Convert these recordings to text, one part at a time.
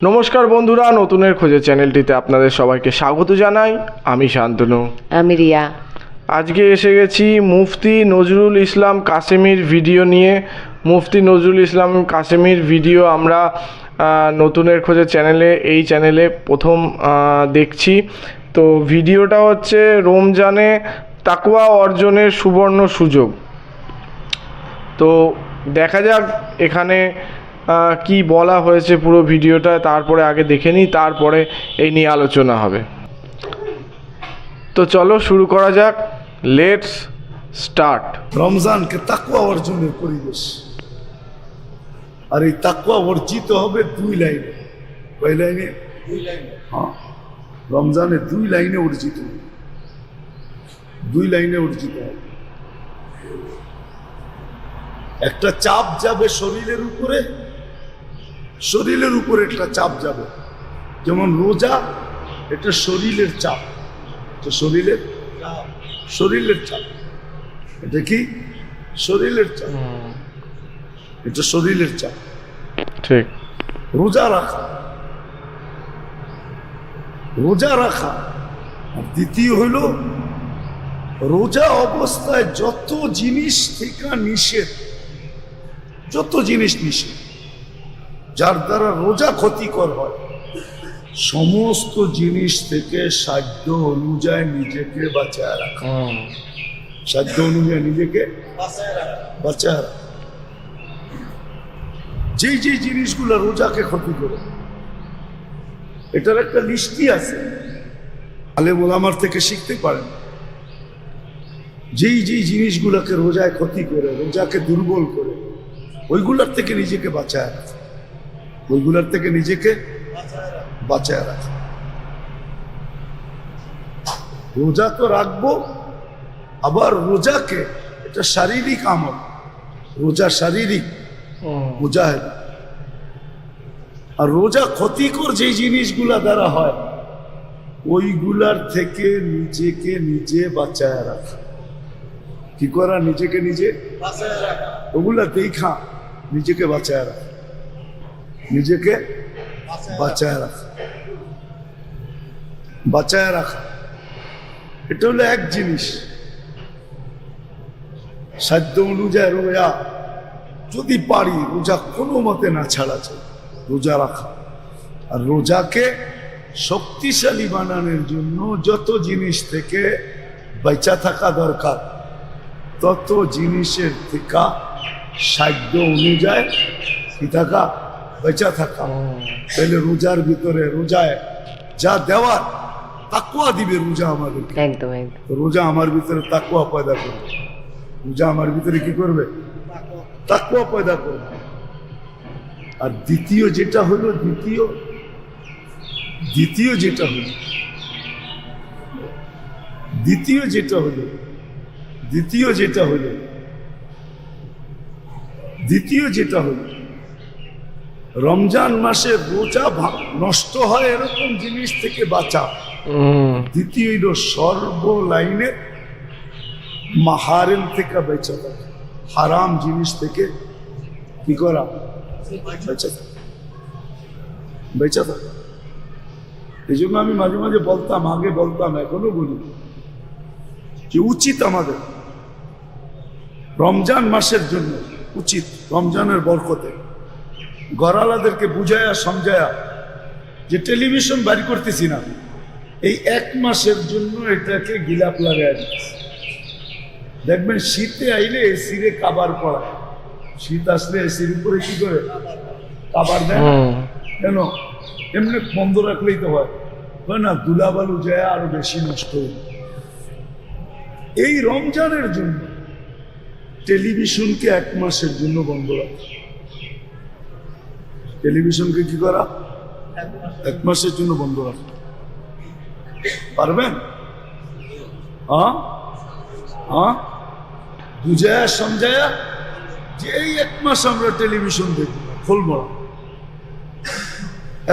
নমস্কার বন্ধুরা, নতুনের খোঁজে চ্যানেলটিতে আপনাদের সবাইকে স্বাগত জানাই। আমি শান্তনু। আমি রিয়া। আজকে এসে গেছি মুফতি নজরুল ইসলাম কাসেমির ভিডিও নিয়ে। মুফতি নজরুল ইসলাম কাসেমির ভিডিও আমরা নতুনের খোঁজে এই চ্যানেলে প্রথম দেখছি। তো ভিডিওটা হচ্ছে রমজানে তাকওয়া অর্জনের সুবর্ণ সুযোগ। তো দেখা যাক এখানে কি বলা হয়েছে পুরো ভিডিওটা, তারপরে আগে দেখে নিই, তারপরে এই নিয়ে আলোচনা হবে। তো চলো শুরু করা যাক, লেটস স্টার্ট। রমজানকে তাকওয়া অর্জনের পরিবেশ, আর এই তাকওয়া অর্জিত হবে দুই লাইনে। কয় লাইনে? হ্যাঁ, রমজানে দুই লাইনে অর্জিত হবে, দুই লাইনে অর্জিত হবে। একটা চাপ যাবে শরীরের উপরে, শরীরের উপরে একটা চাপ যাবে, যেমন রোজা এটা শরীরের চাপ, এটা শরীরের চাপ, এটা কি শরীরের চাপ, এটা শরীরের চাপ। ঠিক। রোজা রাখা, রোজা রাখা। আর দ্বিতীয় হইল রোজা অবস্থায় যত জিনিস থেকে নিষেধ, যত জিনিস নিষেধ যার দ্বারা রোজা ক্ষতিকর হয়, সমস্ত জিনিস থেকে সাধ্য অনুযায়ী নিজেকে বাঁচায় রাখা, সাধ্য অনুযায়ী নিজেকে বাঁচায় রাখা। যেই যেই জিনিসগুলো রোজাকে ক্ষতি করে, এটার একটা লিস্টই আছে, আলেম ওলামার থেকে শিখতে পারেন। যেই যেই জিনিসগুলোকে রোজায় ক্ষতি করে, রোজাকে দুর্বল করে, ওইগুলার থেকে নিজেকে বাঁচায় রাখা, ওইগুলার থেকে নিজেকে বাঁচায় রাখা। রোজা তো রাখবো, আবার রোজাকে, এটা শারীরিক আমল, রোজা শারীরিক মুজাহিদ। আর রোজা ক্ষতিকর যেই জিনিসগুলা দ্বারা হয়, ওইগুলার থেকে নিজেকে নিজে বাঁচায় রাখা। কি করা? নিজেকে নিজে ওগুলা দেখা নিজেকে বাঁচায় রাখা, নিজেকে বাঁচায় রাখা, বাঁচায় রাখা। এটা হলো এক জিনিস। সাধ্য অনুযায়ী রোজা যদি পারি, রোজা কোনো মতে না ছাড়া যায়, রোজা রাখা। আর রোজাকে শক্তিশালী বানানোর জন্য যত জিনিস থেকে বেঁচে থাকা দরকার, তত জিনিসের থেকে সাধ্য অনুযায়ী কি থাকা, বেঁচে থাকা। তাহলে রোজার ভিতরে, রোজায় যা দেওয়ার তাকওয়া দিবে রোজা আমাদেরকে। একদম একদম। রোজা আমার ভিতরে তাকওয়া পয়দা করবে, রোজা আমার ভিতরে কি করবে? তাকওয়া পয়দা করবে। আর দ্বিতীয় যেটা হলো, দ্বিতীয় যেটা হলো, দ্বিতীয় যেটা হলো, দ্বিতীয় যেটা হলো, দ্বিতীয় যেটা হলো, রমজান মাসে রোজা নষ্ট হয় এরকম জিনিস থেকে বাঁচা। দ্বিতীয় হলো সর্বলাইনে মাহারেম থেকে বেঁচে থাকা, হারাম জিনিস থেকে কি করা? বেঁচে থাকা, বেঁচে থাকা। এই জন্য আমি মাঝে মাঝে বলতাম, আগে বলতাম, এখনো বলি, যে উচিত আমাদের রমজান মাসের জন্য উচিত, রমজানের বরকতে গড়ালাদেরকে বুঝায়া সমঝায়া, যে টেলিভিশন বাড়ি করতেছি না, এই এক মাসের জন্য এটাকে গিলাপ লাগায় দিচ্ছে। দেখবেন শীতে আইলে এসিরে কাবার পড়া, শীত আসলে এসির উপরে কি করে কাবার দেয়। কেন? এমনি বন্ধ রাখলেই তো হয় না, দুলাবালু যায় আরো বেশি নষ্ট হয়ে। এই রমজানের জন্য টেলিভিশনকে এক মাসের জন্য বন্ধ রাখা, টেলিভিশনকে কি করা? এক মাসের জন্য বন্ধ রাখা। পারবেন? হ্যাঁ হ্যাঁ, বুঝায়া সমঝায়া যে এই এক মাস আমরা টেলিভিশন দেখব, খুলব না,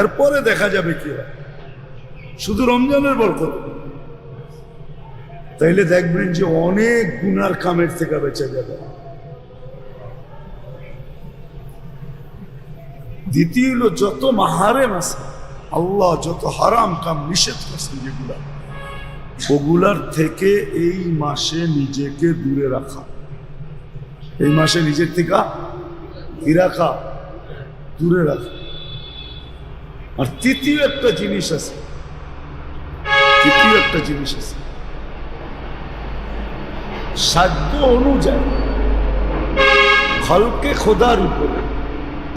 এরপরে দেখা যাবে কি হয়। শুধু রমজানের বরকত, তাইলে দেখবেন যে অনেক গুনার কামের থেকে বেঁচে যাবে। দ্বিতীয় হলো যত মাহারেম আছে, আল্লাহ যত হারাম কাম নিষেধ করছেন যেগুলা, ওগুলার থেকে এই মাসে নিজেকে দূরে রাখা। এই মাসে নিজের থেকে কি রাখা? দূরে রাখা। আর তৃতীয় একটা জিনিস আছে, সাধ্য অনুযায়ী খলকে খোদার উপরে,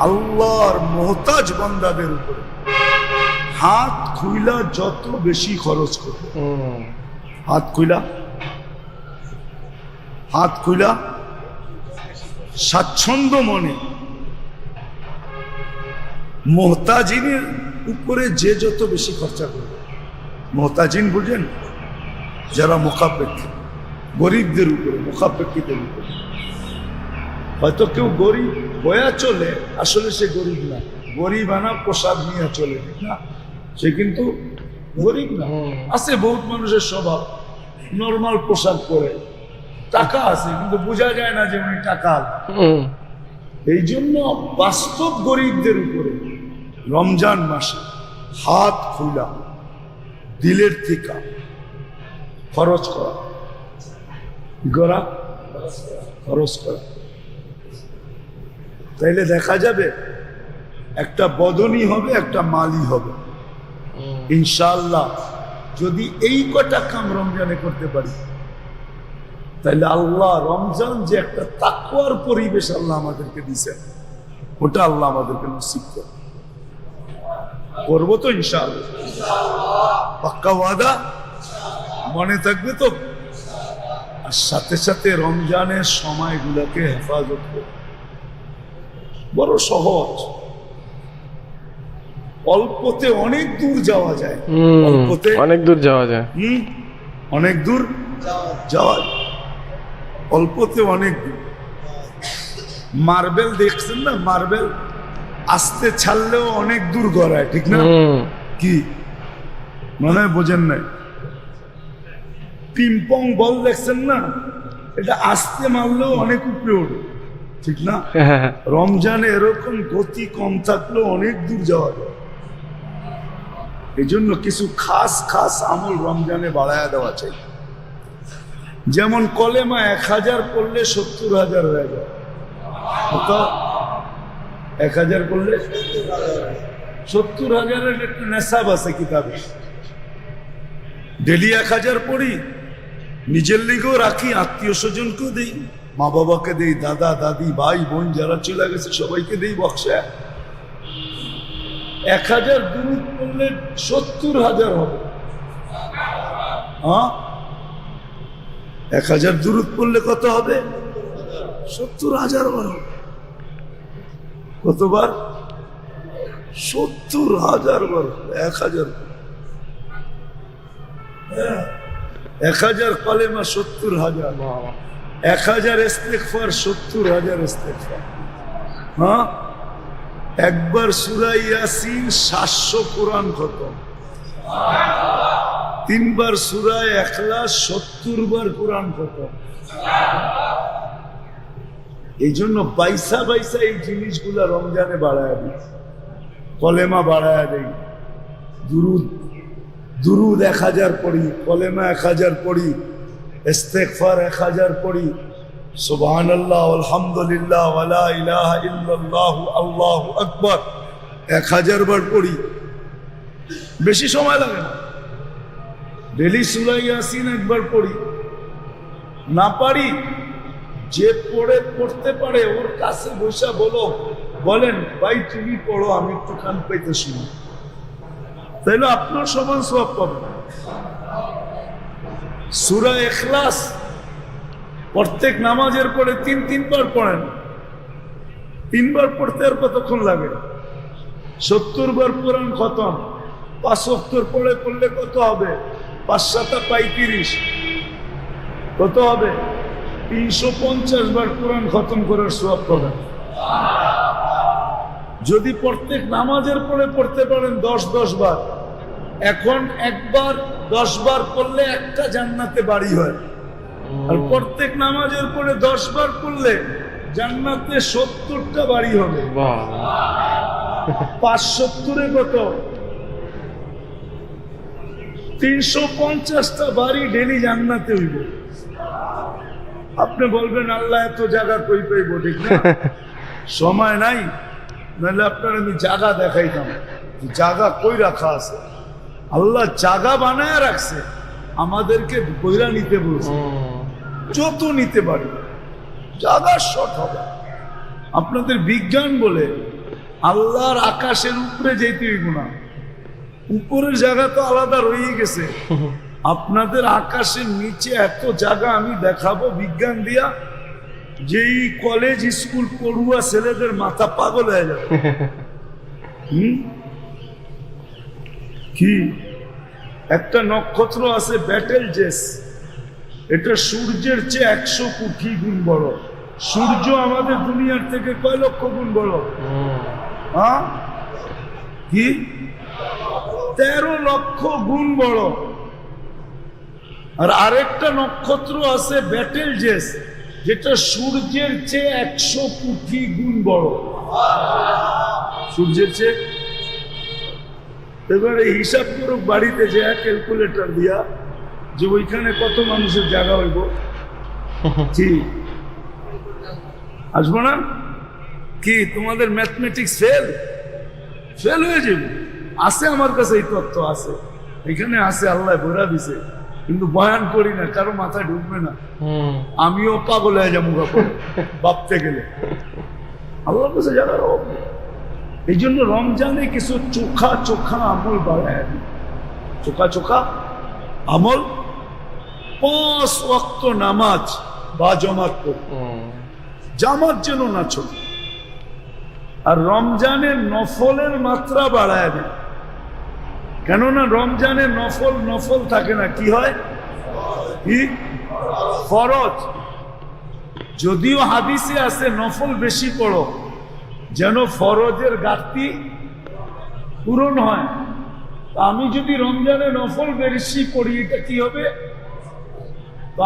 আল্লাহর মোহতাজ বান্দাদের উপরে হাত খুইলা যত বেশি খরচ করবে, হাত খুইলা স্বাচ্ছন্দ্য মনে মোহতাজিনের উপরে যে যত বেশি খরচা করবে। মোহতাজিন বুঝেন? যারা মোকাব্বেকি, গরিবদের উপরে, মোকাব্বেকিদের উপরে। হয়তো কেউ গরিব হয়ে চলে, আসলে সে গরিব না, গরিব আনা পোশাক নিয়ে চলে, ঠিক না? সে কিন্তু গরিব না। আছে বহুত মানুষের স্বভাব নর্মাল পোশাক পরে, টাকা আছে কিন্তু বোঝা যায় না যে উনি টাকা। এই জন্য বাস্তব গরিবদের উপরে রমজান মাসে হাত খুলা দিলের থেকে খরচ করা, তাইলে দেখা যাবে একটা বদনি হবে, একটা মালি হবে ইনশাআল্লাহ। যদি এই কটা কাম রমজানে করতে পারি, তাইলে আল্লাহ রমজান যে একটা তাকওয়ার পরিবেশ আল্লাহ আমাদেরকে দিয়েছেন, ওটা আল্লাহ আমাদেরকে নসিব করবো তো ইনশাআল্লাহ। পাক্কা ওয়াদা মনে থাকবে তো? আর সাথে সাথে রমজানের সময়গুলোকে হেফাজত করবে। বড় সহজ, অল্পতে অনেক দূর যাওয়া যায়, অনেক দূর যাওয়া যায়, অনেক দূর যাওয়া যায়, অল্পতে অনেক দূর। মার্বেল দেখছেন না? মার্বেল আস্তে ছাড়লেও অনেক দূর গড়ায়, ঠিক না? কি মনে হয় বোঝেন নাই? পিংপং বল দেখছেন না? এটা আস্তে মারলেও অনেক উপরে ওঠে, ঠিক না? রমজানে এরকম গতি কম থাকলেও অনেক দূর যাওয়া যায়। এই জন্য কিছু খাস খাস আমল রমজানে বাড়ায়া দেওয়া চাই। যেমন কলেমা 1000 পড়লে 70,000 হয়ে যায়। 1000 পড়লে 70,000-এর একটা নেশাব আছে কিতাবে। ডেলি 1000 পড়ি, নিজের লিগেও রাখি, আত্মীয় স্বজনকেও দেই, মা বাবাকে দেই, দাদা দাদি ভাই বোন যারা চলে গেছে সবাইকে দেই বক্সে। 1000 দুরূদ পড়লে 70,000 হবে। হ্যাঁ, 1000 দুরূদ পড়লে কত হবে? 70,000 হবে। কতবার? 70,000 বার। 1000 কলেমা 70,000, 1000 ইস্তিগফার 70,000 ইস্তিগফার। হ্যাঁ, একবার সূরা ইয়াসিন 700 কোরআন খতম, 3 বার সূরা ইখলাস 70 বার কোরআন খতম। এই জন্য বাইসা এই জিনিসগুলা রমজানে বাড়ায় দিই, কলেমা বাড়ায় দেই, দুরুদ 1000 পড়ি, কলেমা 1000 পড়ি, ইস্তিগফার 1000 পড়ি, সুবহানাল্লাহ আলহামদুলিল্লাহ ওয়ালা ইলাহা ইল্লাল্লাহ আল্লাহু আকবার 1000 বার পড়ি। বেশি সময় লাগে না। ডেলি সূরা ইয়াসিন একবার পড়ি। না পারি, যে পড়তে পারে ওর কাছে বসে বলেন ভাই তুমি পড়ো, আমি একটু কান পাইতে শুনি, তাইলে আপনার সমান সওয়াব পাবেন। সূরা ইখলাস প্রত্যেক নামাজের পরে 3 বার পড়েন। 3 বার পড়তে আর কতক্ষণ লাগে? 70 বার কোরআন খতম। 5 ওয়াক্ত পড়লে কত হবে? 5 7 35, কত হবে? 350 বার কোরআন খতম করার সওয়াব পাবেন। যদি প্রত্যেক নামাজের পরে পড়তে পারেন 10 বার, এখন একবার 10 বার পড়লে একটা জান্নাতে বাড়ি হয়। আর প্রত্যেক নামাজের পরে 10 বার পড়লে জান্নাতে 70টা বাড়ি হবে। 570 কত 350টা বাড়ি ডেলি জান্নাতে হইব। আপনি বলবেন আল্লাহ এত জায়গা কই পাইব, ঠিক না? সময় নাই, নাহলে আপনার আমি জায়গা দেখাইতাম জায়গা কই রাখা আছে। আল্লাহ জায়গা বানায় রাখছে, আমাদেরকে বইরা নিতে বলছে, যত নিতে পারি জায়গা শর্ট হবে। আপনাদের বিজ্ঞান বলে আল্লাহর আকাশের উপরে যেতে হইব না, উপরের জায়গা তো আলাদা রয়ে গেছে। আপনাদের আকাশের নিচে এত জায়গা আমি দেখাবো বিজ্ঞান দিয়া, যেই কলেজ স্কুল পড়ুয়া ছেলেদের মাথা পাগল হয়ে যাবে। কি একটা নক্ষত্র আছে ব্যাটেল জেস, এটা সূর্যের চেয়ে 100 কোটি গুণ বড়। সূর্য আমাদের দুনিয়ার থেকে কয় লক্ষ গুণ বড়? হ্যাঁ, কি 13 লক্ষ গুণ বড়। আর আরেকটা নক্ষত্র আছে ব্যাটেল জেস, যেটা সূর্যের চেয়ে 100 কোটি গুণ বড়। সূর্যের চেয়ে। এবারে হিসাব করুক বাড়িতে যে ক্যালকুলেটর দিয়া, যে ওইখানে কত মানুষের জায়গা হইব। জি, আসবো না? কি তোমাদের ম্যাথমেটিক্স ফেল হয়ে যাবে? আছে আমার কাছে এই তথ্য আছে, এখানে আছে, আল্লাহ বইরা দিছে, কিন্তু বয়ান করি না, কারো মাথায় ঢুকবে না। আমিও পাগল হয়ে যাবো ভাবতে গেলে। আল্লাহর কাছে জানার অভাব নেই। এই জন্য রমজানে কিছু চোখা চোখা আমল বাড়ায়, চোখা চোখা আমল। 5 ওয়াক্ত নামাজ বা জমাত পড়ে, জামাত যেন না ছোট। আর রমজানের নফলের মাত্রা বাড়ায় দেয়, কেননা রমজানে নফল থাকে না, কি হয়? কি ফরজ। যদিও হাদিসে আছে নফল বেশি পড়ো, যেন ফরজের ঘাটতি পূরণ হয়। আমি যদি রমজানে নফল বেশি পড়ি, এটা কি হবে?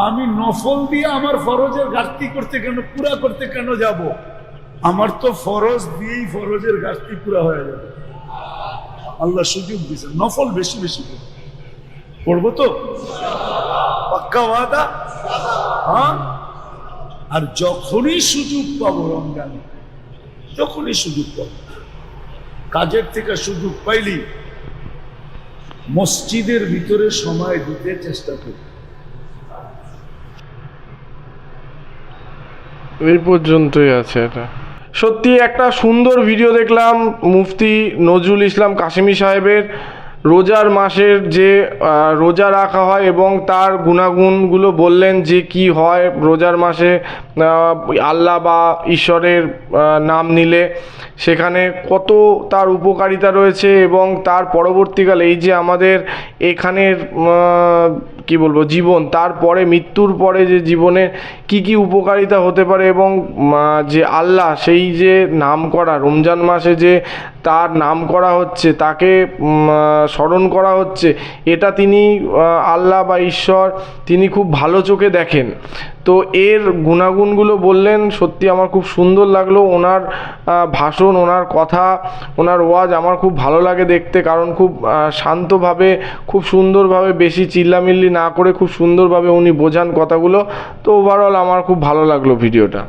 আমি নফল দিয়ে আমার ফরজের ঘাটতি পুরা করতে কেন যাব? আমার তো ফরজ দিয়েই ফরজের ঘাটতি পুরা হয়ে যাবে। আল্লাহ সুযোগ দিয়েছে, নফল বেশি বেশি পড়বো তো, পাক্কা ওয়াদা। হ্যাঁ, আর যখনই সুযোগ পাবো রমজানে, যখনই সুযোগ পাবো, কাজের থেকে সুযোগ পাইলি মসজিদের ভিতরে সময় দিতে চেষ্টা করি। এই পর্যন্তই আছে এটা। সত্যি একটা সুন্দর ভিডিও দেখলাম মুফতি নজরুল ইসলাম কাসেমী সাহেবের। রোজার মাসের যে রোজা রাখা হয় এবং তার গুণাগুণগুলো বললেন, যে কি হয় রোজার মাসে আল্লাহ বা ঈশ্বরের নাম নিলে সেখানে কত তার উপকারিতা রয়েছে, এবং তার পরবর্তীকালে এই যে আমাদের এখানের কি বলবো জীবন, তারপরে মৃত্যুর পরে যে জীবনে কি কি উপকারিতা হতে পারে, এবং যে আল্লাহ সেই যে নাম করা, রমজান মাসে যে তার নাম করা হচ্ছে, তাকে স্মরণ করা হচ্ছে, এটা তিনি আল্লাহ বা ঈশ্বর তিনি খুব ভালো চোখে দেখেন। তো এর গুণাগুণগুলো বললেন, সত্যি আমার খুব সুন্দর লাগলো। ওনার ভাষণ, ওনার কথা, ওনার ওয়াজ আমার খুব ভালো লাগে দেখতে, কারণ খুব শান্তভাবে, খুব সুন্দরভাবে, বেশি চিল্লামিল্লি না করে খুব সুন্দরভাবে উনি বোঝান কথাগুলো। তো ওভারঅল আমার খুব ভালো লাগলো ভিডিওটা।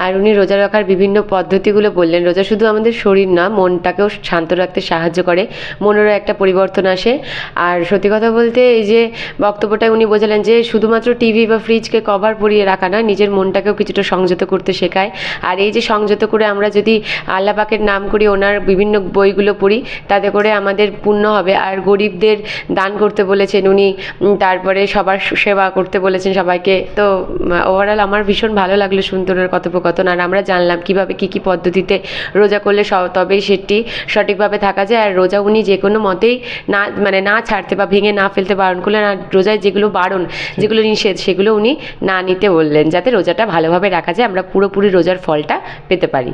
আর উনি রোজা রাখার বিভিন্ন পদ্ধতিগুলো বললেন। রোজা শুধু আমাদের শরীর না, মনটাকেও শান্ত রাখতে সাহায্য করে, মনেরও একটা পরিবর্তন আসে। আর সত্যি কথা বলতে এই যে বক্তব্যটায় উনি বোঝালেন যে শুধুমাত্র টিভি বা ফ্রিজকে কভার পরিয়ে রাখা না, নিজের মনটাকেও কিছুটা সংযত করতে শেখায়। আর এই যে সংযত করে আমরা যদি আল্লাহ পাকের নাম করি, ওনার বিভিন্ন বইগুলো পড়ি, তাতে করে আমাদের পুণ্য হবে। আর গরিবদের দান করতে বলেছেন উনি, তারপরে সবার সেবা করতে বলেছেন সবাইকে। তো ওভারঅল আমার ভীষণ ভালো লাগলো শুনতে ওনার কথোপকথন। আর আমরা জানলাম কীভাবে কী কী পদ্ধতিতে রোজা করলে তবেই সেটি সঠিকভাবে থাকা যায়। আর রোজা উনি যে কোনো মতেই না ছাড়তে বা ভেঙে না ফেলতে বারণ করলেন। আর রোজায় যেগুলো বারণ, যেগুলো নিষেধ, সেগুলো উনি না নিতে বললেন, যাতে রোজাটা ভালোভাবে রাখা যায়, আমরা পুরোপুরি রোজার ফলটা পেতে পারি।